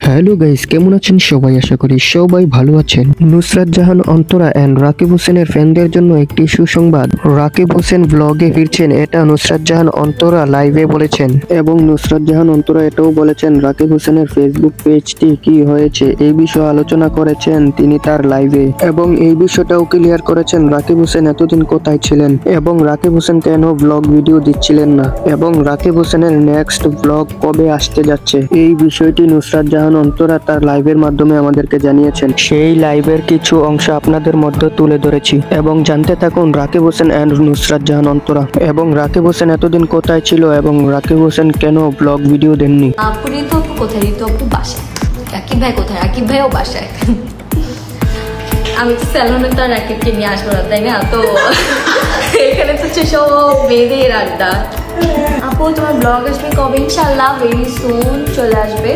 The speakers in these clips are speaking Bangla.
হ্যালো গাইস, কেমন আছেন সবাই? আশা করি সবাই ভালো আছেন। নুসরাত জাহান অন্তরা এন্ড রাকিব হোসেনের ফ্যানদের জন্য একটি সুসংবাদ। রাকিব হোসেন ব্লগে ফিরছেন, এটা নুসরাত জাহান অন্তরা লাইভে বলেছেন। এবং নুসরাত জাহান অন্তরা এটাও বলেছেন রাকিব হোসেনের ফেসবুক পেজটি কি হয়েছে এই বিষয়ে আলোচনা করেছেন তিনি তার লাইভে। এবং এই বিষয়টাও ক্লিয়ার করেছেন রাকিব হোসেন এতদিন কোথায় ছিলেন এবং রাকিব হোসেন কেন ব্লগ ভিডিও দিচ্ছিলেন না এবং রাকিব হোসেনের নেক্সট ব্লগ কবে আসতে যাচ্ছে এই বিষয়টি নুসরাত জাহান অন্তরা তার লাইভের মাধ্যমে আমাদেরকে জানিয়েছেন। সেই লাইভের কিছু অংশ আপনাদের মধ্যে তুলে ধরেছি এবং জানতে থাকুন রাকিব হোসেন এন্ড নুসরাত জাহান অন্তরা এবং রাকিব হোসেন এতদিন কোথায় ছিল এবং রাকিব হোসেন কেন ব্লগ ভিডিও দেননি। কোথায় বাসায়, রাকিব ভাই কোথায়? রাকিব ভাইও বাসায়। আমি তো স্যালনে তো রাকিবকে নিয়ে আসবো না, তাই না? তো এখানে তো সব মেয়েদের আড্ডা। আপু তোমার ব্লগ আসবে কবে? ইনশাল্লাহ ভেরি সুন চলে আসবে।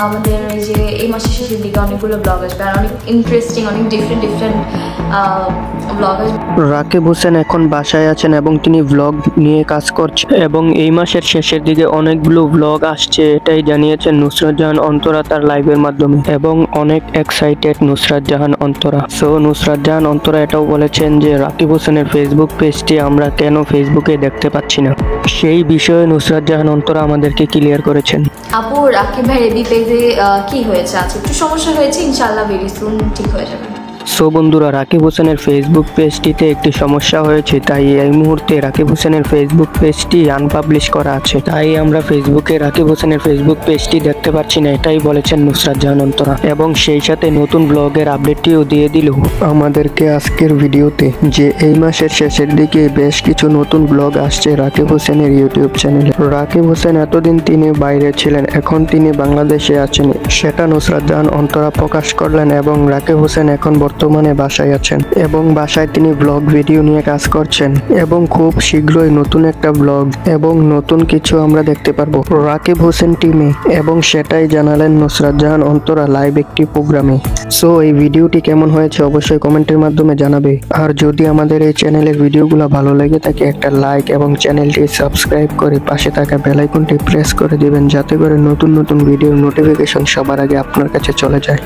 আমাদের এই যে এই মাসের শেষের দিকে অনেকগুলো ব্লগ আসবে আর অনেক ইন্টারেস্টিং, অনেক ডিফারেন্ট ব্লগ আসবে। রাকিব হোসেন এখন বাসায় আছেন এবং তিনি ব্লগ নিয়ে কাজ করছেন এবং এই মাসের শেষের দিকে অনেকগুলো ব্লগ আসছে, এটাই জানিয়েছেন নুসরাত জাহান অন্তরা তার লাইভের মাধ্যমে এবং অনেক এক্সাইটেড নুসরাত জাহান অন্তরা। সো নুসরাত জাহান অন্তরা এটাও বলেছেন যে রাকিব হোসেনের ফেসবুক পেজটি আমরা কেন ফেসবুকে দেখতে পাচ্ছি না সেই বিষয়ে নুসরাত জাহান অন্তরা আমাদেরকে ক্লিয়ার করেছেন। আপু রাকিব ভাই এডি পেজে কি হয়েছে? আছে একটু সমস্যা হয়েছে, ইনশাআল্লাহ ভেরি সুন ঠিক হয়ে যাবে। সো বন্ধুরা, রাকিব হোসেনের ফেসবুক পেজটিতে একটি সমস্যা হয়েছে, তাই এই মুহূর্তে রাকিব হোসেনের ফেসবুক পেজটি আনপাবলিশ করা আছে, তাই আমরা ফেসবুকে রাকিব হোসেনের ফেসবুক পেজটি দেখতে পাচ্ছি না, এটাই বলেছেন নুসরাত জাহান অন্তরা এবং সেই সাথে নতুন ব্লগের আপডেটটিও দিয়ে দিল আমাদেরকে আজকের ভিডিওতে যে এই মাসের শেষের দিকে বেশ কিছু নতুন ব্লগ আসছে রাকিব হোসেনের ইউটিউব চ্যানেলে। রাকিব হোসেন এতদিন তিনি বাইরে ছিলেন, এখন তিনি বাংলাদেশে আছেন, সেটা নুসরাত জাহান অন্তরা প্রকাশ করলেন এবং রাকিব হোসেন এখন বর্তমানে বাসায় আছেন এবং বাসায় তিনি ব্লগ ভিডিও নিয়ে কাজ করছেন এবং খুব শীঘ্রই নতুন একটা ব্লগ এবং নতুন কিছু আমরা দেখতে পারবো রাকিব হোসেন টিমে এবং সেটাই জানালেন নুসরাত জাহান অন্তরা লাইভ একটি প্রোগ্রামে। সো এই ভিডিওটি কেমন হয়েছে অবশ্যই কমেন্টের মাধ্যমে জানাবে আর যদি আমাদের এই চ্যানেলের ভিডিওগুলো ভালো লেগে থাকে একটা লাইক এবং চ্যানেলটি সাবস্ক্রাইব করে পাশে থাকা বেল আইকনটি প্রেস করে দিবেন যাতে করে নতুন নতুন ভিডিওর নোটিফিকেশন সবার আগে আপনার কাছে চলে যায়।